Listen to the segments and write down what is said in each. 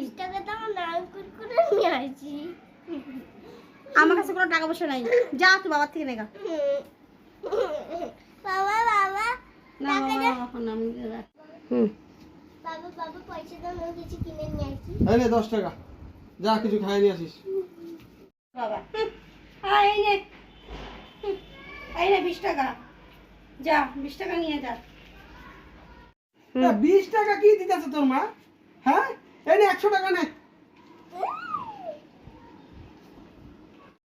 20 টাকা দাও না কুরকুরে নিয়ে আসি। আমার কাছে কোনো টাকা পয়সা নাই, যা তুই বাবার থেকে নেগা। বাবা বাবা না বাবা এখন আমি বাবা বাবা পয়সা দাও না কিছু কিনে নিয়ে আসি। এই নে 10 টাকা, যা কিছু খাই নিয়ে আসিস। বাবা এই নে 20 টাকা, যা 20 টাকা নিয়ে যা। 20 টাকা কি দিতেছে তোর মা? হ্যাঁ, এই নে 100 টাকা নে।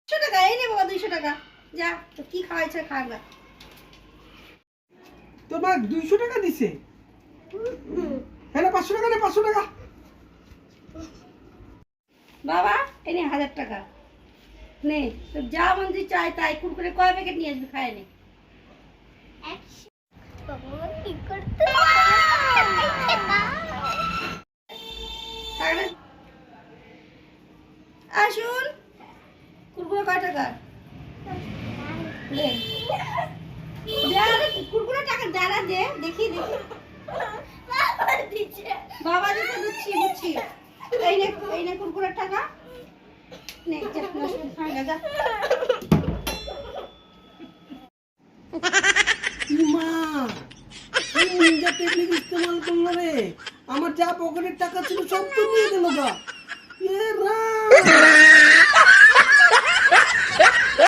100 টাকা এই নে বাবা, 200 টাকা, যা তো কি খাওয়াইছে খাগা। তোর মা 200 টাকা দিছে। এই নে 500 টাকা নে, 500 টাকা। বাবা এই নে 1000 টাকা নে, তো যা মন দি চাই তাই কুরকুরে কয় প্যাকেট নিয়ে আসবি, খায় নে। বাবা কি করতে? টাকাটা আসুন, কুরকুরে কয় টাকা? নে কুরকুরে টাকা দাঁড়া দে, দেখি দেখি। বাবা দিছে। বাবা দিতে বুঝছি বুঝছি। এই নে কুরকুরের টাকা নে, যা নষ্ট খাই না যা। কি মা, এই নিনজা টেকনিক ইস্তেমাল করলো রে। আমার যা পকেটের টাকা ছিল সব তো নিয়ে গেল গা। এ রাম।